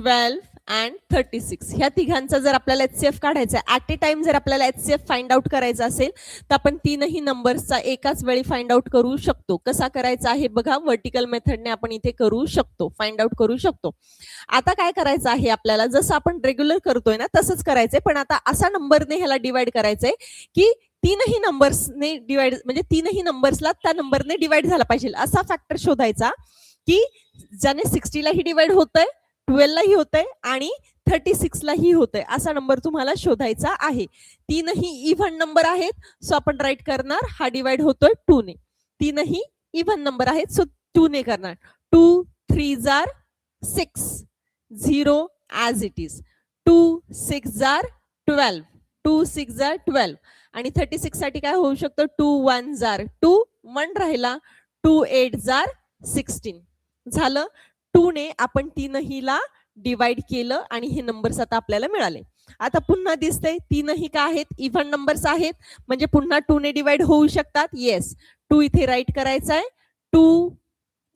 12 and 36 ह्या तिघांचा जर आपल्याला HCF काढायचा आहे, ऍट ए टाइम जर आपल्याला HCF फाइंड आउट करायचा असेल तर आपण तीनही नंबर्सचा एकाच वेळी फाइंड आउट करू शकतो. कसा करायचा आहे बघा, व्हर्टिकल मेथडने आपण इथे करू शकतो, फाइंड आउट करू शकतो. आता काय करायचं आहे आपल्याला, जसं आपण रेग्युलर करतोय ना तसंच करायचंय, पण आता असा नंबरने ह्याला डिवाइड करायचंय की तीनही नंबर्सने डिवाइड, म्हणजे तीनही नंबर्सला त्या नंबरने डिवाइड झाला पाहिजे असा फॅक्टर शोधायचा की ज्याने 60 लाही डिवाइड होतंय, 12 लाही होतंय आणि 36 लाही होतंय असा नंबर तुम्हाला शोधायचा आहे. तीनही इव्हन नंबर आहेत, सो आपण राईट करणार हा डिवाइड होतोय 2 ने. तीनही इव्हन नंबर आहेत, सो 2 ने करणार. 2 3s are 6, 0 as it is. 2 6s are 12, 2 6s are 12 आणि 36 साठी काय होऊ शकतं, 2 1s are 2, 1 राहिला, 2 8s are 16. झालं. 2 ने आपण तीनहीला डिवाइड केलं आणि हे नंबर्स आता आपल्याला मिळाले. आता पुन्हा दिसतंय तीनही काय आहेत, इव्हन नंबर्स आहेत, म्हणजे पुन्हा 2 ने डिवाइड होऊ शकतात. येस, 2 इथे राईट करायचा आहे. 2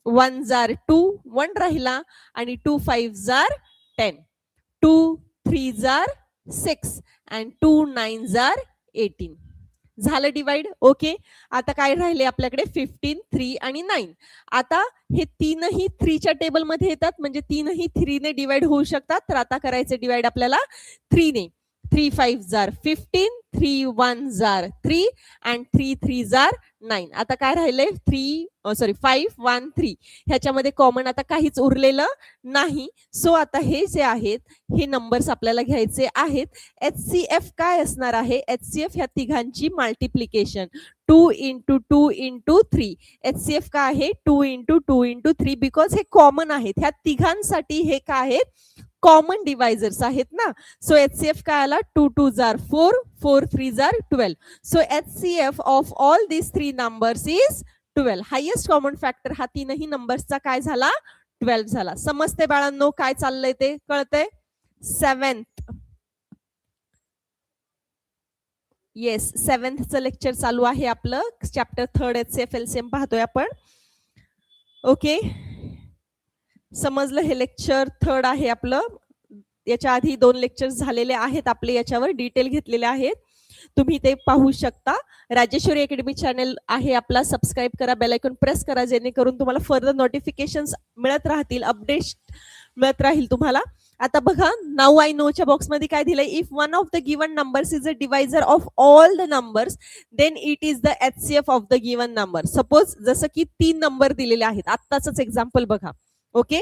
1s are 2, 1 राहिला आणि 2 5s are 10, 2 3s are 6 and 2 9s are 18. झालं डिवाइड. ओके, आता काय राहिले आपल्याकडे 15 3 आणि 9. आता हे तीनही 3 च्या टेबल मध्ये येतात, म्हणजे तीनही 3 ने डिवाइड होऊ शकतात. तर आता करायचे डिवाइड आपल्याला 3 ने. 3 5s are 15, 3 1s are 3 and 3 3s are 9. आता काय राहिले 5 1 3 ह्याच्यामध्ये कॉमन आता काहीच उरलेलं नाही. सो आता हे जे आहेत हे नंबर्स आपल्याला घ्यायचे आहेत. HCF काय असणार आहे, HCF ह्या तिघांची मल्टिप्लिकेशन 2 into 2 into 3. HCF काय आहे 2 into 2 into 3, बिकॉज हे कॉमन आहेत. ह्या तिघांसाठी हे काय आहेत, कॉमन डिवायझर्स आहेत ना. सो HCF काय आला, 2 2s are 4, 4 3s are 12. So HCF of all this 3 numbers is 12. Highest common factor हा तीनही नंबर्सचा काय झाला, 12 झाला. समजते बाळांनो काय चाललंय ते कळतंय. 7th, येस 7th लेक्चर चालू आहे आपलं. चॅप्टर 3 HCF LCM पाहतोय आपण. ओके, समजलं. हे लेक्चर 3 आहे आपलं. याच्या आधी 2 लेक्चर्स झालेले आहेत आपले, याच्यावर डिटेल घेतलेले आहेत, तुम्ही ते पाहू शकता. राजेश्वरी अकॅडमी चॅनल आहे आपला, सबस्क्राईब करा, बेल आयकॉन प्रेस करा, जेणेकरून तुम्हाला फर्दर नोटिफिकेशन्स मिळत राहतील, अपडेट्स मिळत राहील तुम्हाला. आता बघा, नाऊ आय नो च्या बॉक्स मध्ये काय दिलंय, if one of the given numbers is a divisor of all the numbers then it is the HCF of the given number. Suppose जसं की 3 नंबर दिलेले आहेत, आत्ताच एक्झाम्पल बघा. ओके,